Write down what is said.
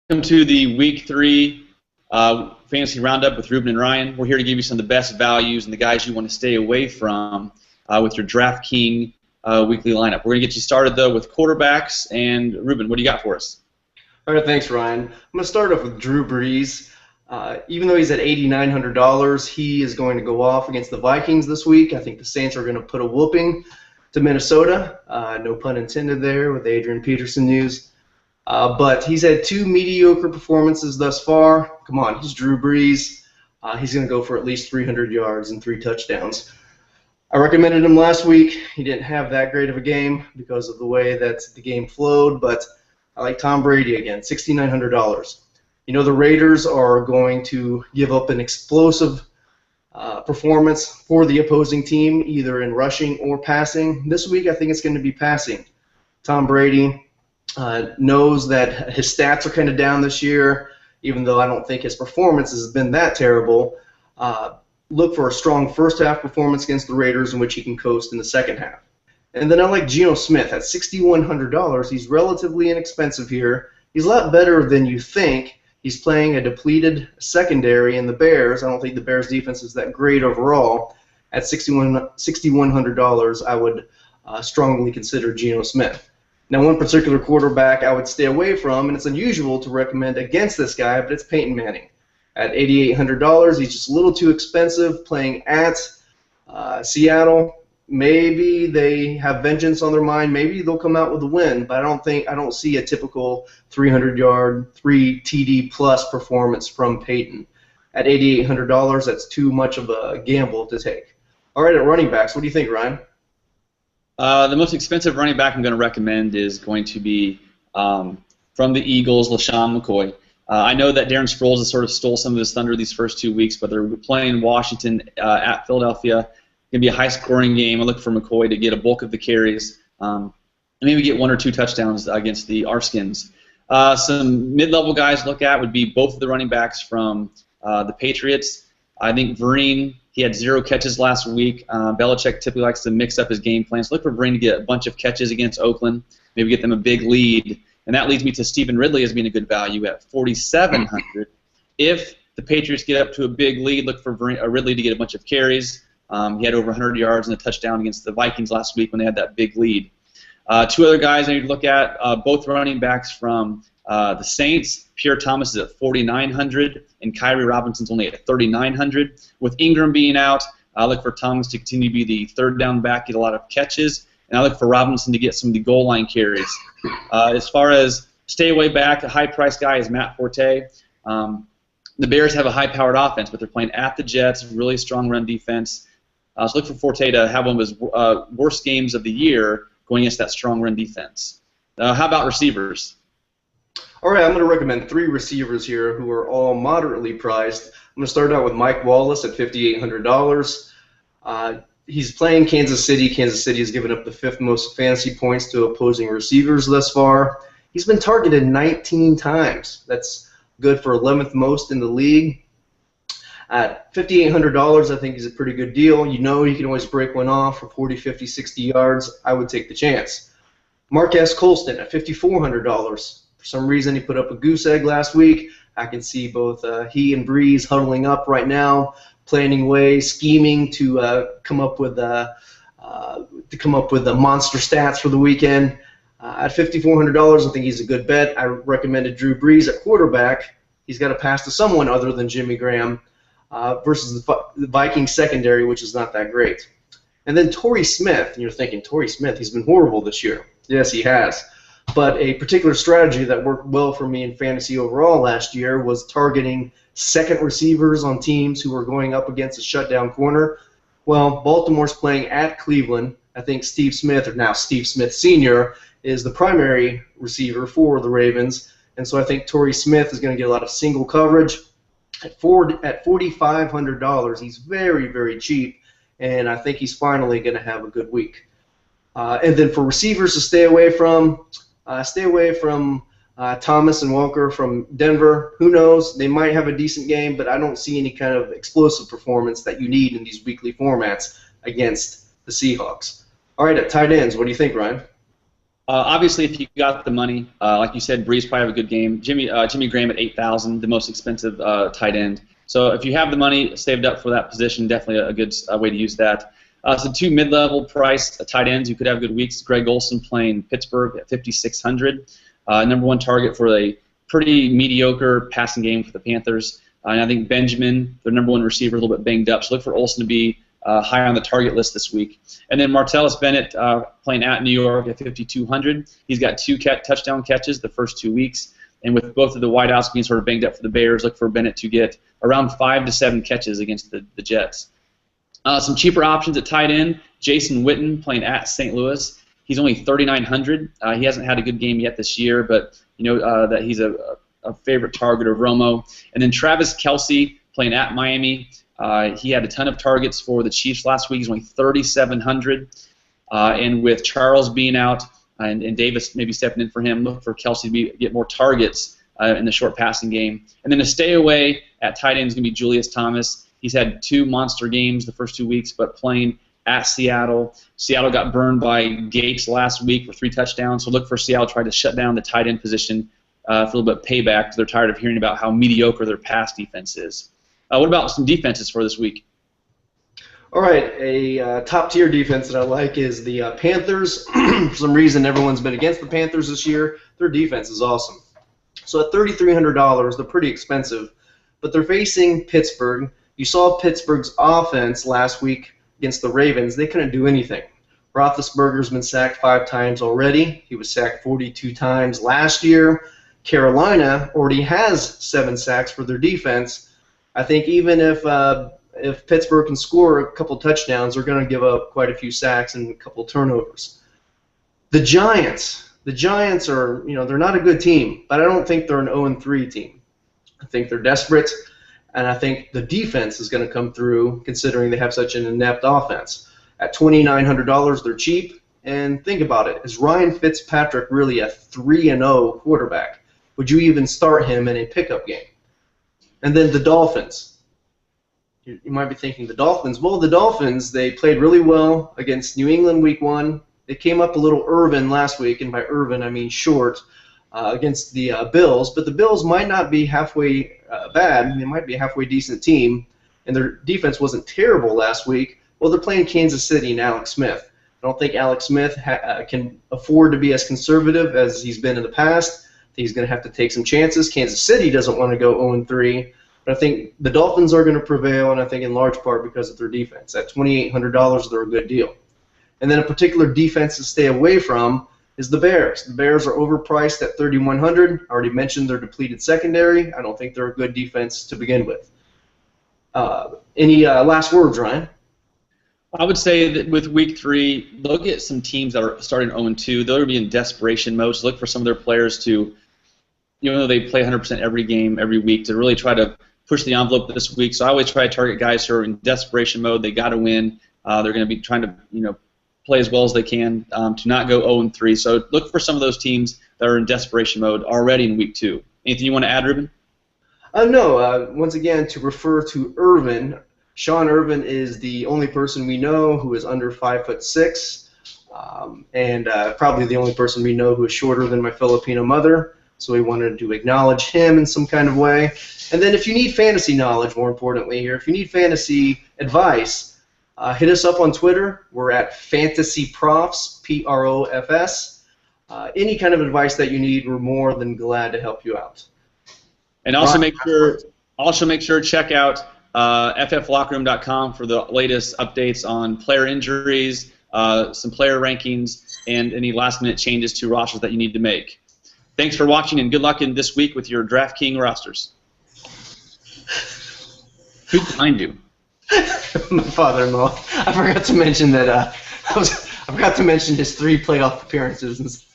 Welcome to the Week 3 Fantasy Roundup with Ruben and Ryan. We're here to give you some of the best values and the guys you want to stay away from with your DraftKings weekly lineup. We're going to get you started, though, with quarterbacks. And, Ruben, what do you got for us? All right, thanks, Ryan. I'm going to start off with Drew Brees. Even though he's at $8,900, he is going to go off against the Vikings this week. I think the Saints are going to put a whooping to Minnesota. No pun intended there with the Adrian Peterson news. But he's had two mediocre performances thus far. Come on, he's Drew Brees. He's going to go for at least 300 yards and 3 touchdowns. I recommended him last week. He didn't have that great of a game because of the way that the game flowed, but I like Tom Brady again, $6,900. You know the Raiders are going to give up an explosive performance for the opposing team, either in rushing or passing. This week I think it's going to be passing. Tom Brady knows that his stats are kind of down this year, even though I don't think his performance has been that terrible. Look for a strong first-half performance against the Raiders in which he can coast in the second half. And then I like Geno Smith at $6,100. He's relatively inexpensive here. He's a lot better than you think. He's playing a depleted secondary in the Bears. I don't think the Bears' defense is that great overall. At $6,100, I would strongly consider Geno Smith. Now, one particular quarterback I would stay away from, and it's unusual to recommend against this guy, but it's Peyton Manning. At $8,800, he's just a little too expensive, playing at Seattle. Maybe they have vengeance on their mind. Maybe they'll come out with a win, but I don't see a typical 300-yard, 3 TD plus performance from Peyton. At $8,800, that's too much of a gamble to take. All right, at running backs, what do you think, Ryan? The most expensive running back I'm going to recommend is going to be from the Eagles, LaShawn McCoy. I know that Darren Sproles has sort of stole some of his thunder these first 2 weeks, but they're playing Washington at Philadelphia. It's going to be a high-scoring game. I look for McCoy to get a bulk of the carries and maybe get 1 or 2 touchdowns against the Arskins. Some mid-level guys to look at would be both of the running backs from the Patriots. I think Vereen, he had 0 catches last week. Belichick typically likes to mix up his game plan. So look for Vereen to get a bunch of catches against Oakland, maybe get them a big lead. And that leads me to Stephen Ridley as being a good value at $4,700. If the Patriots get up to a big lead, look for Ridley to get a bunch of carries. He had over 100 yards and a touchdown against the Vikings last week when they had that big lead. 2 other guys I need to look at, both running backs from the Saints. Pierre Thomas is at $4,900, and Kyrie Robinson's only at $3,900. With Ingram being out, I look for Thomas to continue to be the third down back, get a lot of catches, and I look for Robinson to get some of the goal line carries. As far as stay away back, a high-priced guy is Matt Forte. The Bears have a high-powered offense, but they're playing at the Jets, really strong run defense. So look for Forte to have one of his worst games of the year going against that strong run defense. How about receivers? All right, I'm going to recommend 3 receivers here who are all moderately priced. I'm going to start out with Mike Wallace at $5,800. He's playing Kansas City. Kansas City has given up the 5th most fantasy points to opposing receivers thus far. He's been targeted 19 times. That's good for 11th most in the league. At $5,800, I think he's a pretty good deal. You know he can always break one off for 40, 50, 60 yards. I would take the chance. Marquez Colston at $5,400. For some reason, he put up a goose egg last week. I can see both he and Breeze huddling up right now, planning away, scheming to come up with the monster stats for the weekend. At $5,400, I think he's a good bet. I recommended Drew Brees at quarterback. He's got to pass to someone other than Jimmy Graham versus the Vikings secondary, which is not that great. And then Torrey Smith. And you're thinking, Torrey Smith, he's been horrible this year. Yes, he has. But a particular strategy that worked well for me in fantasy overall last year was targeting second receivers on teams who were going up against a shutdown corner. Well, Baltimore's playing at Cleveland. I think Steve Smith, or now Steve Smith Sr., is the primary receiver for the Ravens. And so I think Torrey Smith is going to get a lot of single coverage. At $4,500, he's very, very cheap, and I think he's finally going to have a good week. And then for receivers to stay away from Thomas and Walker from Denver. Who knows? They might have a decent game, but I don't see any kind of explosive performance that you need in these weekly formats against the Seahawks. All right, at tight ends, what do you think, Ryan? Obviously, if you got the money, like you said, Breeze probably have a good game. Jimmy Graham at 8,000, the most expensive tight end. So if you have the money saved up for that position, definitely a good way to use that. So two mid-level price tight ends who could have good weeks. Greg Olson playing Pittsburgh at 5,600. Number one target for a pretty mediocre passing game for the Panthers. And I think Benjamin, their number one receiver, a little bit banged up. So look for Olson to be high on the target list this week. And then Martellus Bennett playing at New York at 5,200. He's got two touchdown catches the first 2 weeks. And with both of the wideouts being sort of banged up for the Bears, look for Bennett to get around 5 to 7 catches against the Jets. Some cheaper options at tight end. Jason Witten playing at St. Louis. He's only 3,900. He hasn't had a good game yet this year, but you know that he's a favorite target of Romo. And then Travis Kelce playing at Miami. He had a ton of targets for the Chiefs last week. He's only 3,700. And with Charles being out and Davis maybe stepping in for him, look for Kelce to get more targets in the short passing game. And then to stay away at tight end is going to be Julius Thomas. He's had 2 monster games the first 2 weeks, but playing at Seattle. Seattle got burned by Gates last week for 3 touchdowns, so look for Seattle to try to shut down the tight end position for a little bit of payback because they're tired of hearing about how mediocre their pass defense is. What about some defenses for this week? All right, a top-tier defense that I like is the Panthers. For some reason, everyone's been against the Panthers this year. Their defense is awesome. So at $3,300, they're pretty expensive, but they're facing Pittsburgh. You saw Pittsburgh's offense last week against the Ravens. They couldn't do anything. Roethlisberger's been sacked 5 times already. He was sacked 42 times last year. Carolina already has 7 sacks for their defense. I think even if Pittsburgh can score a couple touchdowns, they're going to give up quite a few sacks and a couple turnovers. The Giants are, they're not a good team, but I don't think they're an 0-3 team. I think they're desperate. And I think the defense is going to come through considering they have such an inept offense. At $2,900, they're cheap. And think about it. Is Ryan Fitzpatrick really a 3-0 quarterback? Would you even start him in a pickup game? And then the Dolphins. You might be thinking the Dolphins. Well, the Dolphins, they played really well against New England week 1. They came up a little Irvin last week, and by Irvin I mean short, against the Bills. But the Bills might not be halfway bad. They might be a halfway decent team, and their defense wasn't terrible last week. Well, they're playing Kansas City and Alex Smith. I don't think Alex Smith can afford to be as conservative as he's been in the past. I think he's going to have to take some chances. Kansas City doesn't want to go 0-3. But I think the Dolphins are going to prevail, and I think in large part because of their defense. At $2,800, they're a good deal. And then a particular defense to stay away from is the Bears. The Bears are overpriced at $3,100. I already mentioned their depleted secondary. I don't think they're a good defense to begin with. Any last words, Ryan? I would say that with week 3, look at some teams that are starting 0-2. They'll be in desperation mode. So look for some of their players to, even though they play 100% every game, every week, to really try to push the envelope this week. So I always try to target guys who are in desperation mode. They got to win. They're going to be trying to, play as well as they can to not go 0-3. So look for some of those teams that are in desperation mode already in week 2. Anything you want to add, Ruben? No. Once again, to refer to Irvin, Sean Irvin is the only person we know who is under 5'6", and probably the only person we know who is shorter than my Filipino mother. So we wanted to acknowledge him in some kind of way. And then if you need fantasy knowledge, more importantly here, if you need fantasy advice, hit us up on Twitter. We're at FantasyProfs, P-R-O-F-S. Any kind of advice that you need, we're more than glad to help you out. And also make sure to check out fflockerroom.com for the latest updates on player injuries, some player rankings, and any last-minute changes to rosters that you need to make. Thanks for watching, and good luck in this week with your DraftKings rosters. Who's behind you? My father-in-law. I forgot to mention that. I forgot to mention his 3 playoff appearances.